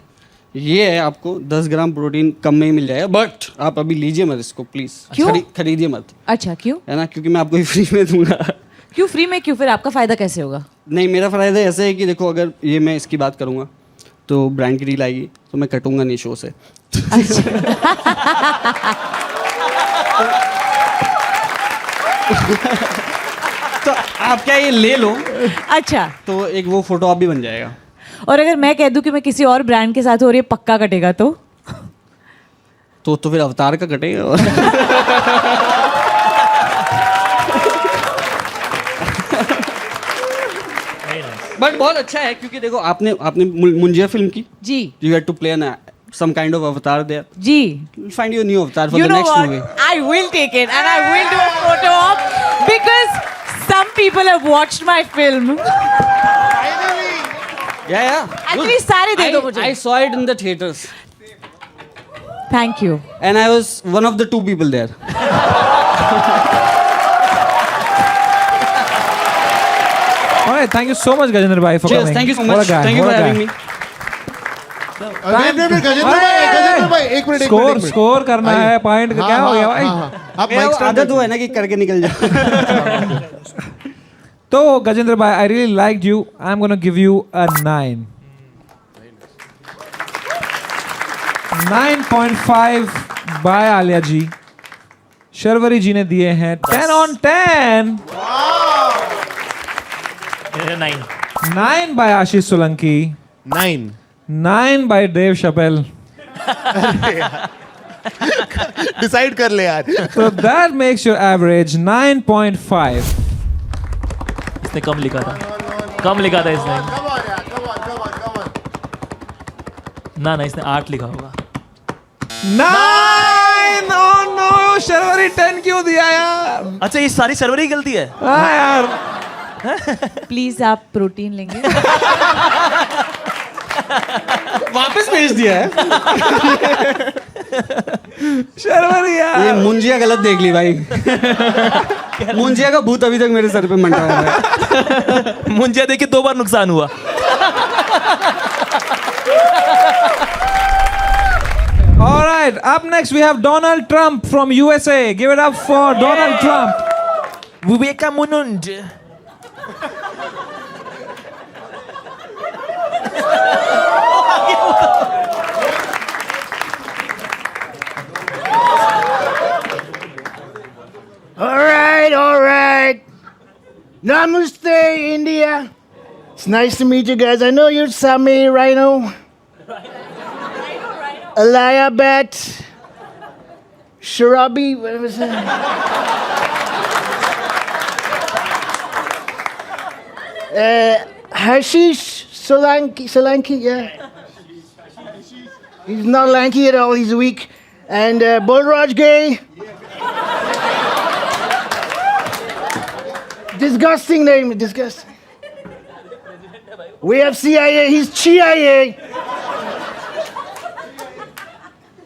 ये है आपको 10 ग्राम प्रोटीन कम में ही मिल जाएगा. बट आप अभी लीजिए मत इसको प्लीज. क्यों? खरीदिए मत. अच्छा, क्यों? है ना, क्योंकि मैं आपको फ्री में दूंगा. क्यों फ्री में? क्यों? फिर आपका फ़ायदा कैसे होगा? नहीं, मेरा फ़ायदा ऐसे है कि देखो अगर ये मैं इसकी बात करूँगा तो ब्रांड की डील आएगी तो मैं कटूंगा नहीं शो से. तो आप क्या ये ले लो. अच्छा. तो एक वो फोटो आप भी बन जाएगा. और अगर मैं कह दूं कि मैं किसी और ब्रांड के साथ हो, और ये पक्का कटेगा तो फिर अवतार का कटेगा. बट बहुत अच्छा है क्योंकि देखो आपने मुंजिया फिल्म की. जी. You had to play an some kind of avatar there. जी. You'll find your new avatar for You the know next what? movie. I will take it and I will do a photo op because some people have watched my film. Yeah. At least सारे दे दो मुझे. I saw it in the theaters. Thank you. And I was one of the 2 people there. All right, thank you so much, Gajendra bhai, for Cheers. coming. Thank you so What a much. guy, Thank you what for a having guy. me. Wait Gajendra भाई एक minute score करना है point क्या हो गया भाई आप मेरा माइक स्टैंड आदत हुआ है ना कि करके निकल जाओ. तो गजेंद्र भाई, I really liked you. I'm going to give you a 9. 9.5 by Alia जी. शर्वरी जी ने दिए हैं 10 on 10. 9. 9 by Ashish Solanki. 9 by Dave Chappelle. Decide कर ले यार. So that makes your average 9.5. इसने कम लिखा था. कम लिखा था इसने. ना इसने 8 लिखा होगा. 9! Oh no! शर्वरी 10 क्यों दिया यार? अच्छा, ये सारी सर्वरी की गलती है. हाँ यार. Please आप प्रोटीन लेंगे. वापस भेज दिया है. शर्वरी यार. ये मुंजिया गलत देख ली भाई. मुंजिया का भूत अभी तक मेरे सर पे मंडरा रहा है. मुंजिया देख के 2 बार नुकसान हुआ. All right, up next we have Donald Trump from USA. Give it up for Donald Trump. Vivekanand. All right. Namaste, India. It's nice to meet you guys. I know you're Sami Rhino. Alaya Bat. Sharabi. What was that? Hashish Solanki, yeah. He's not lanky at all, he's weak. And Bolraj Gay. Disgusting name, disgusting. We have CIA, he's CIA.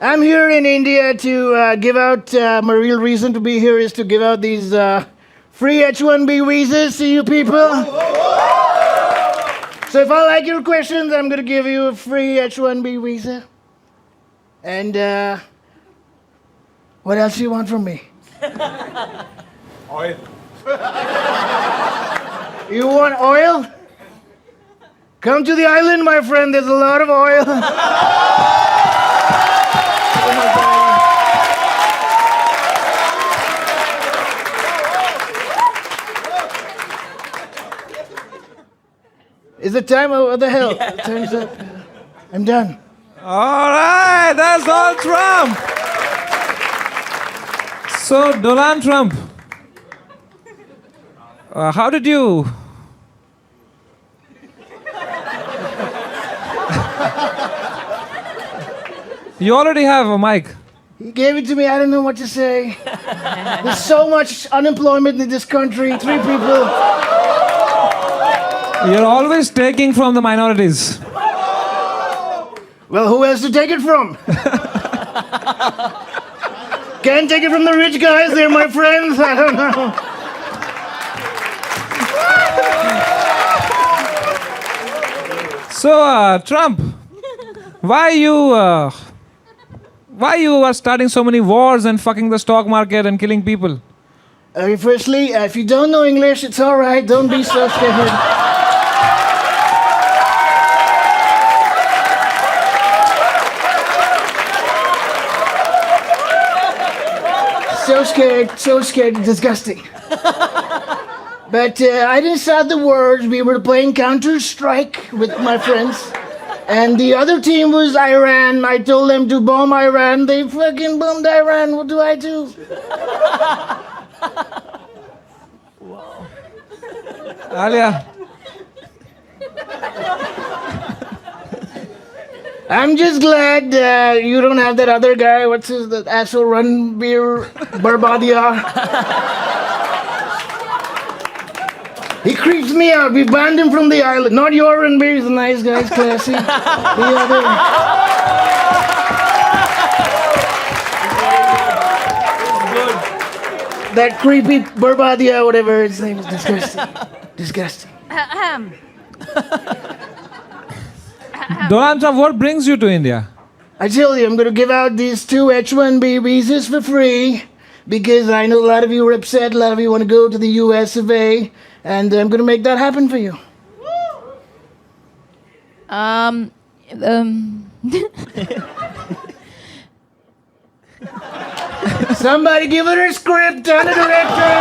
I'm here in India to give out, my real reason to be here is to give out these free H-1B visas to you people. So if I like your questions, I'm going to give you a free H-1B visa. And what else do you want from me? Oil. You want oil? Come to the island, my friend. There's a lot of oil. Is the time? What the hell? Time's up. I'm done. All right, that's Donald Trump. So, Donald Trump, how did you? You already have a mic. He gave it to me. I don't know what to say. There's so much unemployment in this country. 3 people. You're always taking from the minorities. Well, who else to take it from? Can't take it from the rich guys. They're my friends. I don't know. So, Trump, why you are starting so many wars and fucking the stock market and killing people? Firstly, if you don't know English, it's all right. Don't be so scared. So scared, disgusting. But I didn't start the wars. We were playing Counter-Strike with my friends. And the other team was Iran. I told them to bomb Iran. They fucking bombed Iran. What do I do? Alia. I'm just glad you don't have that other guy. What's his the asshole Ranbir Barbadia? He creeps me out. We banned him from the island. Not your Ranbir, he's a nice guy, he's classy. The other. That creepy Barbadia, whatever his name is, disgusting. Disgusting. Donald Trump, what brings you to India? I tell you, I'm going to give out these 2 H-1B visas for free because I know a lot of you are upset. A lot of you want to go to the US of A, and I'm going to make that happen for you. Somebody give her a script and a director.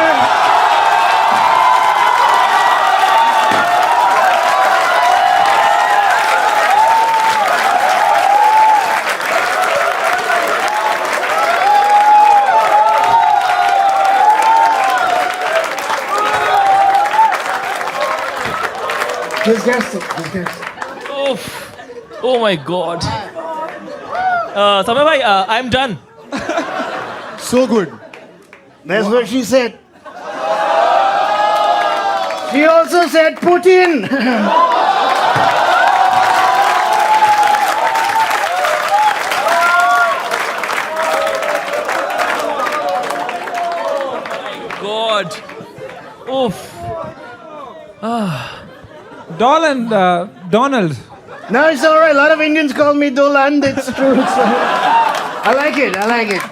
Disgusting. Oh my God. Samay bhai, I'm done. So good. That's what she said. She also said Putin. God. Oof. Donald. No, it's all right. A lot of Indians call me Dolan. It's true. I like it.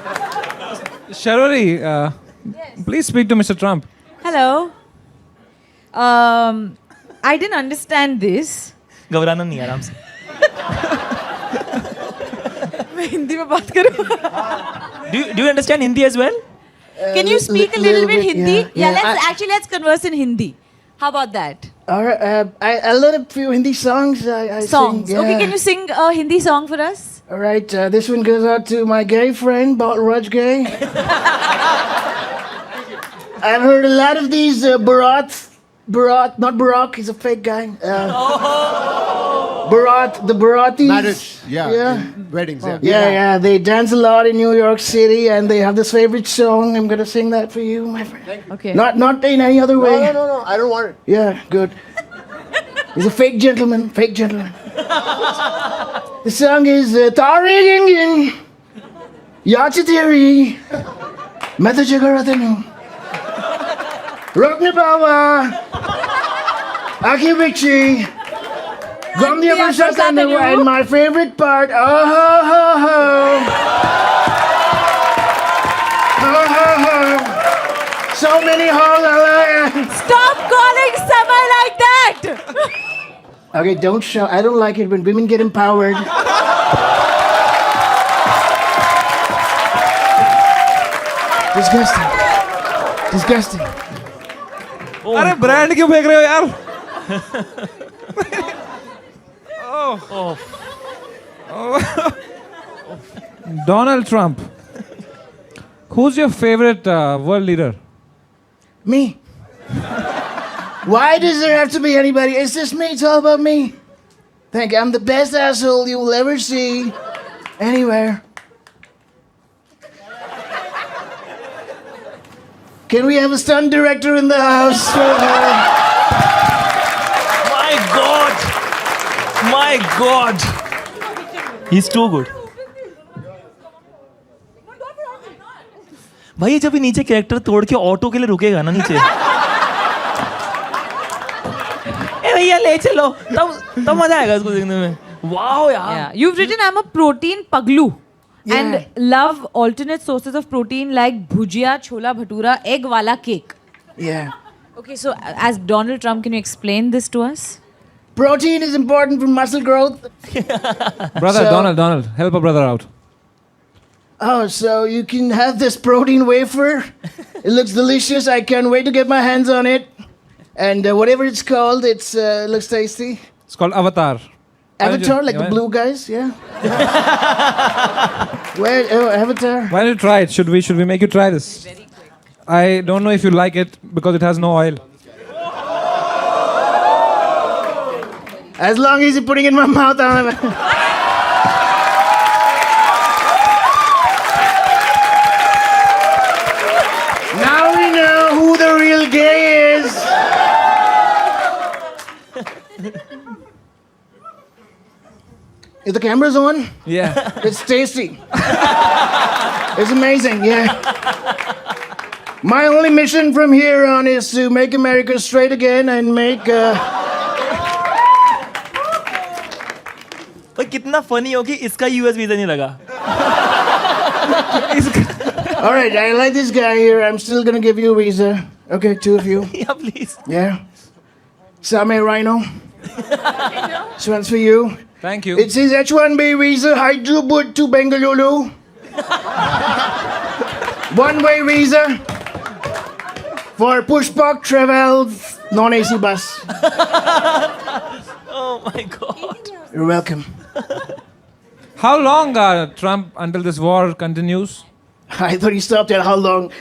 Sharori, please speak to Mr. Trump. Hello. I didn't understand this. घबराना नहीं आराम से. मैं हिंदी में बात करूँ. Do you understand Hindi as well? Can you speak a little bit Hindi? yeah. Let's converse in Hindi. How about that? All right. I learned a few Hindi songs. I Songs. Sing, Okay, can you sing a Hindi song for us? All right. This one goes out to my gay friend, Balraj Gay. I've heard a lot of these Bharat, not Barack, he's a fake guy. Bharat, the Bharatis. Marriage. Yeah. Weddings. Yeah. Yeah, they dance a lot in New York City, and they have this favorite song. I'm gonna sing that for you, my friend. Okay. Not in any other way. No. I don't want it. Yeah, good. He's a fake gentleman. The song is Tari Gingin Yachitiri Metajaгаратenu Roknibawa Aki Bichi Gomdia Vashatanu, and my favorite part, oh ho ho ho. So many holes. Stop calling Samay like that! Okay, don't shout. I don't like it when women get empowered. Disgusting. अरे brand क्यों फेंक रहे हो यार? Donald Trump. Who's your favorite world leader? Me. Why does there have to be anybody? It's just me. It's all about me. Thank you. I'm the best asshole you will ever see anywhere. Can we have a stunt director in the house? My God. He's too good. भाई जब ये नीचे character तोड़ के auto के लिए रुकेगा ना नीचे, ए भैया ले चलो, तब मजा आएगा इसको देखने में. वाओ यार. Yeah. You've written I'm a protein paglu and love alternate sources of protein like bhujia, chola bhatura, egg wala cake. Yeah. Okay, so as Donald Trump, can you explain this to us? Protein is important for muscle growth. Brother, So- Donald, help a brother out. Oh, so you can have this protein wafer. It looks delicious. I can't wait to get my hands on it. And whatever it's called, it looks tasty. It's called Avatar. Avatar, like the blue guys, yeah. Where? Oh, Avatar. Why don't you try it? Should we make you try this? I don't know if you like it because it has no oil. As long as you're putting it in my mouth, I'll have it. Now we know who the real gay is. If the camera's on, Yeah. it's tasty. It's amazing, yeah. My only mission from here on is to make America straight again and make. पर कितना funny हो कि इसका US visa नहीं लगा. All right, I like this guy here. I'm still gonna give you a visa. Okay, two of you. Yeah, please. Yeah. Same Rhino. This one's for you. Thank you. It says H1B visa, Hyderabad to Bengaluru. One-way visa for Pushpak travel, non-AC bus. Oh my God. You're welcome. How long, Trump, until this war continues? I thought you stopped at how long.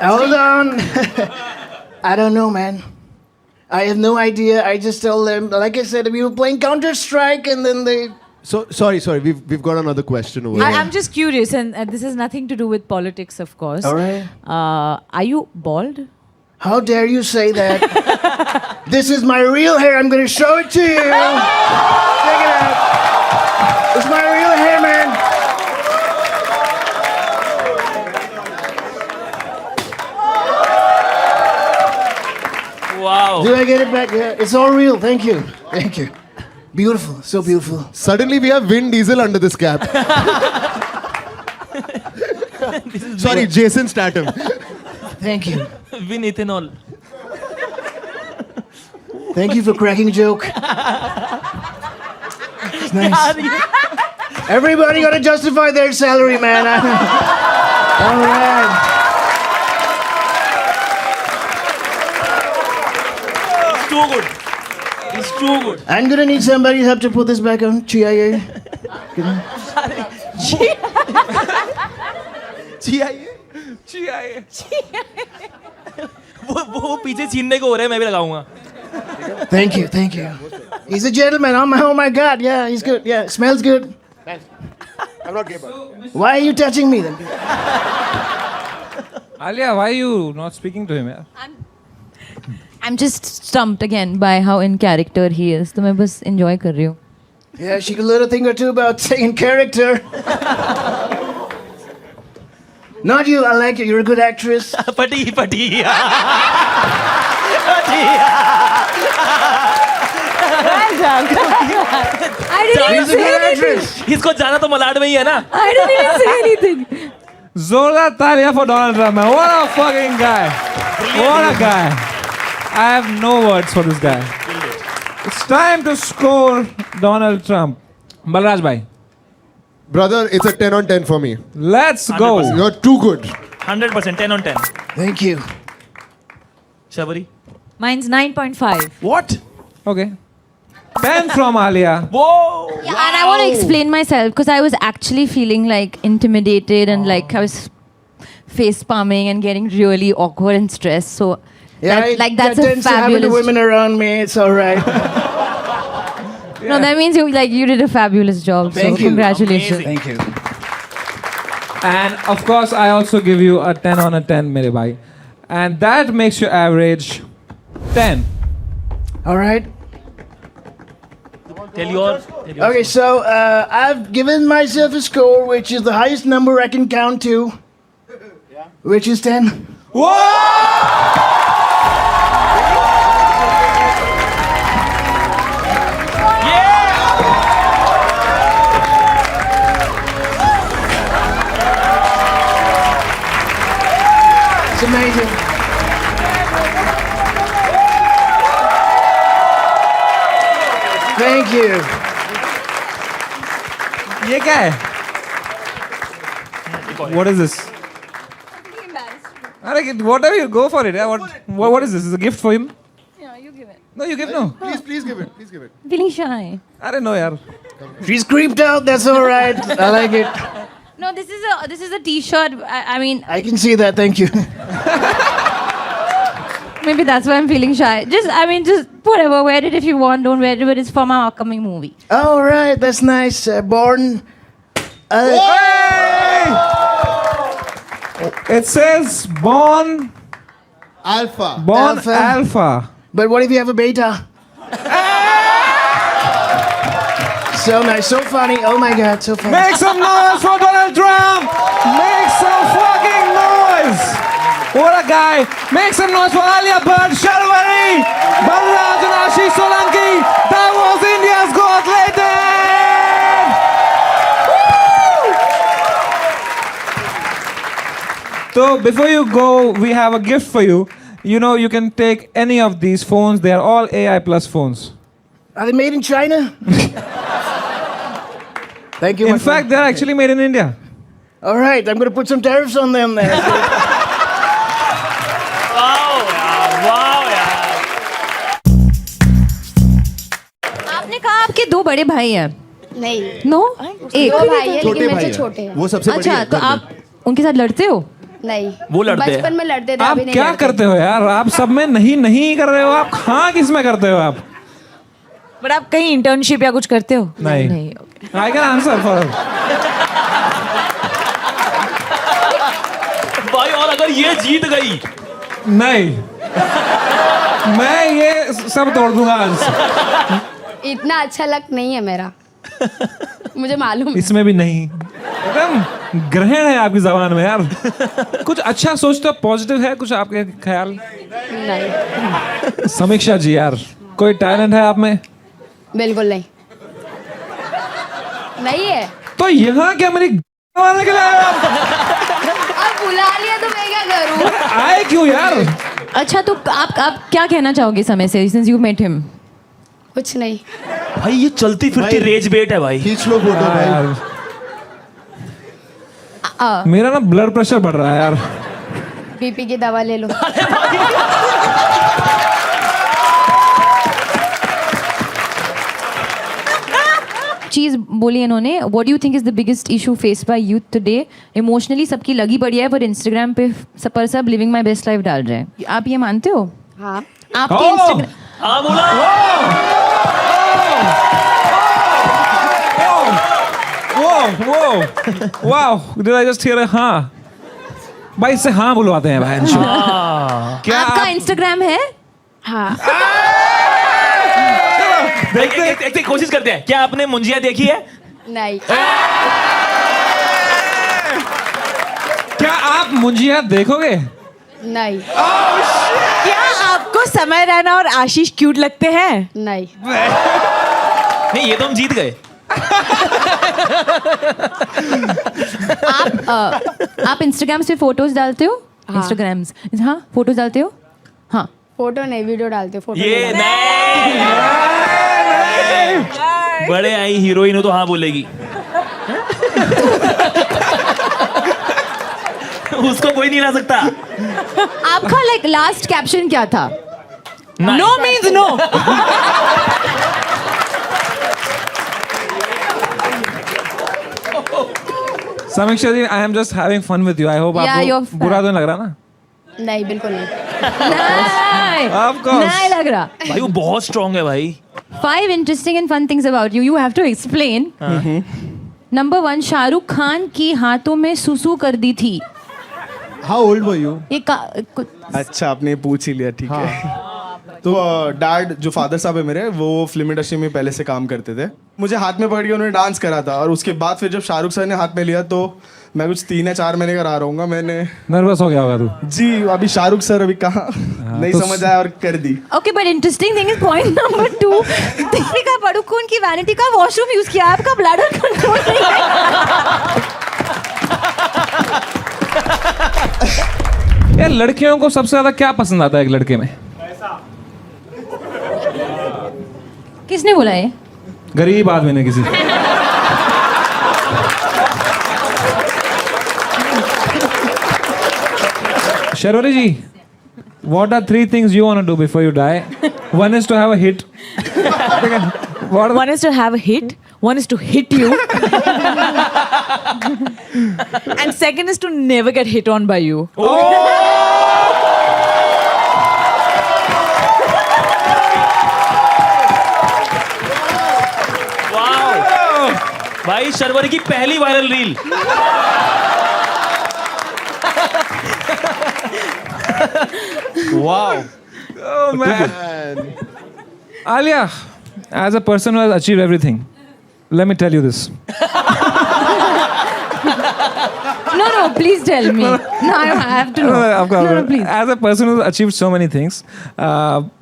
Hold on. I don't know, man. I have no idea. I just tell them, like I said, we were playing Counter-Strike and then they... So sorry. We've got another question over here. I'm just curious, and this has nothing to do with politics, of course. All right. Are you bald? How dare you say that? This is my real hair. I'm going to show it to you. Check it out. It's my real hair, man. Wow. Do I get it back? Yeah, it's all real. Thank you. Thank you. Beautiful. So beautiful. Suddenly we have Vin Diesel under this cap. Sorry, Jason Statham. Thank you. Win ethanol. Thank you for cracking a joke. It's nice. Everybody got to justify their salary, man. All right. It's too good. It's too good. I'm gonna need somebody's help to put this back on. CIA. CIA. वो पीछे छीनने को हो रहा है, मैं भी लगाऊंगा. Thank you, thank you. He's a gentleman. Oh my God. Yeah, he's good. Yeah, smells good. I'm not gay, but... Why are you touching me then? Alia, why are you not speaking to him? Yeah? I'm just stumped again by how in character he is. तो मैं बस enjoy कर रही हूँ. Yeah, she could learn a thing or two about saying character. Not you. I like you. You're a good actress. पटी. I didn't She's a say good anything. actress. इसको जाना तो मलाड में ही है ना. I didn't even say anything. Zola Talia for Donald Trump, man. What a fucking guy. What a guy. I have no words for this guy. It's time to score Donald Trump. Balraj bhai. Brother, it's a 10 on 10 for me. Let's go. 100%. You're too good. 100%, 10 on 10. Thank you. Shabari. Mine's 9.5. What? Okay. 10 from Alia. Whoa. Yeah, and I want to explain myself because I was actually feeling like intimidated and like I was face palming and getting really awkward and stressed. So Yeah, that's a tends to happen to fabulous. women around me. It's all right. No, that means you did a fabulous job. Thank so you. congratulations. Amazing. Thank you. And of course, I also give you a 10 on a 10, mere bhai. And that makes your average 10. All right. Tell your. Okay, so I've given myself a score which is the highest number I can count to, which is 10. It's amazing. Thank you. ये क्या है? What is this? Whatever you go for it. Yeah? What is this? Is it a gift for him? Yeah, you give it. No, you give no. Please give it. Please give it. Feeling shy. Arey no, yaar. She's creeped out. That's all right. I like it. No, this is a T-shirt. I mean, I can see that. Thank you. maybe that's why I'm feeling shy. Just whatever. Wear it if you want. Don't wear it, but it's from our upcoming movie. All right. That's nice. Born. It says born Alpha. alpha. But what if you have a beta? So nice, so funny. Oh my God, so funny. Make some noise for Donald Trump! Make some fucking noise! What a guy! Make some noise for Alia Bhatt, Sharwari, Balraj and Ashish Solanki! That was India's Got Latent! So before you go, we have a gift for you. You know, you can take any of these phones. They are all AI plus phones. Are they made in China? Thank you. In fact, they're actually made in India. All right, I'm going to put some tariffs on them then. आपने कहा आपके दो बड़े भाई हैं नहीं no एक दो भाई है छोटे लेकिन भाई मेरे से हैं। छोटे हैं वो सबसे बड़ी अच्छा है तो घर में। आप उनके साथ लड़ते हो नहीं वो लड़ते हैं। बचपन में लड़ते थे आप अभी नहीं क्या लड़ते। करते हो यार? आप सब में नहीं कर रहे हो। आप हाँ किस में करते हो आप? बट आप कहीं इंटर्नशिप या कुछ करते हो? नहीं। okay. I can answer for भाई और अगर ये जीत गई नहीं, मैं ये सब तोड़ दूंगा आज। इतना अच्छा लक नहीं है मेरा मुझे मालूम है। इसमें भी नहीं, एकदम ग्रहण है आपकी जबान में यार। कुछ अच्छा सोचते हो, पॉजिटिव है कुछ आपके ख्याल? नहीं समीक्षा जी यार, कोई टैलेंट है आप में? बिल्कुल नहीं नहीं है। तो यहाँ क्या मेरी मारने के लिए आए आप? अब बुला लिया तो मैं क्या करूं? आए क्यों यार? अच्छा तो आप क्या कहना चाहोगे समय से सिंस यू मेट हिम? कुछ नहीं। भाई ये चलती फिरती रेज बेट है भाई। खींच लो फोटो भाई। यार मेरा ना ब्लड प्रेशर बढ़ रहा है यार। बीपी की दवा ले लो। चीज बोली इन्होंने, what do you think is the biggest issue face by youth today? Emotionally सबकी लगी बढ़िया है पर इंस्टाग्राम पे सब लिविंग माय बेस्ट लाइफ डाल रहे हैं। आप ये मानते हो? हाँ आपके इंस्टाग्राम हाँ बोला। Wow, did I just here हाँ? भाई इससे हाँ बुलवाते हैं भाई। क्या आपका आप इंस्टाग्राम है? हाँ एक कोशिश करते हैं। क्या आपने मुंजिया देखी है? नहीं क्या आप मुंजिया देखोगे? नहीं क्या आपको समय रैना और आशीष क्यूट लगते हैं? नहीं नहीं ये तो हम जीत गए। आप इंस्टाग्राम से फोटोज डालते हो? इंस्टाग्राम्स हाँ फोटोज डालते हो? हाँ फोटो नहीं वीडियो डालते फोटो ये नहीं नहीं बड़े आई हीरोइन हो तो हाँ बोलेगी। उसको कोई नहीं ला सकता। आपका लाइक लास्ट कैप्शन क्या था? No means no. Samiksha ji, I am just having fun with you. I hope Yeah, आपको you're बुरा तो नहीं लग रहा ना? नहीं बिल्कुल नहीं। नहीं Of course. नहीं लग रहा। भाई वो बहुत स्ट्रांग है भाई। 5 interesting and fun things about you. You have to explain. Number 1, Shahrukh Khan की हाथों में सुसु कर दी थी। How old were you? ये अच्छा आपने पूछ ही लिया, ठीक है। तो डैड जो फादर साहब है मेरे, वो फिल्म इंडस्ट्री में पहले से काम करते थे। मुझे हाथ में पकड़ के उन्होंने डांस करा था और उसके बाद फिर जब शाहरुख सर ने हाथ में लिया तो मैं कुछ 3 या 4 महीने का रहा रहूँगा। मैंने नर्वस हो गया होगा तू? जी अभी शाहरुख सर अभी कहाँ नहीं तो समझ आया और कर दी। Okay but interesting thing is point number 2, Deepika Padukone की वैनिटी का वॉशरूम यूज किया, आपका ब्लैडर कंट्रोल नहीं है। यार लड़कियों को सबसे ज्यादा क्या पसंद आता है एक लड़के में? किसने बोला ये? गरीब आदमी ने किसी। Sharwari ji, what are 3 things you want to do before you die? One is to have a hit. What? One is to have a hit. One is to hit you. And second is to never get hit on by you. Wow भाई शर्वरी की पहली viral reel. Wow. Oh man. Alia, as a person who has achieved everything, let me tell you this. No, please tell me. No, I have to know. Of course. No, please. As a person who's achieved so many things,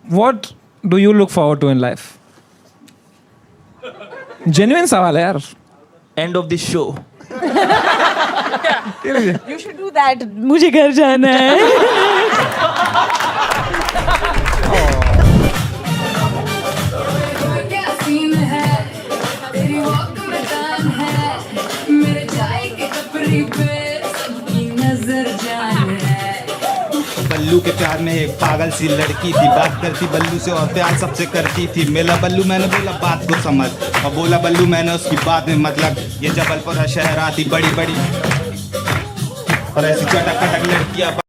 what do you look forward to in life? Genuine सवाल है यार. End of this show. You should do that. मुझे घर जाना है. क्या scene है तेरी वॉक में जान है मेरे चाय के कपड़े पे सबकी नजर जान है बल्लू के प्यार में एक पागल सी लड़की थी, बात करती बल्लू से और प्यार सबसे करती थी. मिला बल्लू, मैंने बोला बात को समझ, और बोला बल्लू मैंने उसकी बात में मतलब, ये जबलपुर शहर आती बड़ी बड़ी और ऐसी चटक कटक लड़कियां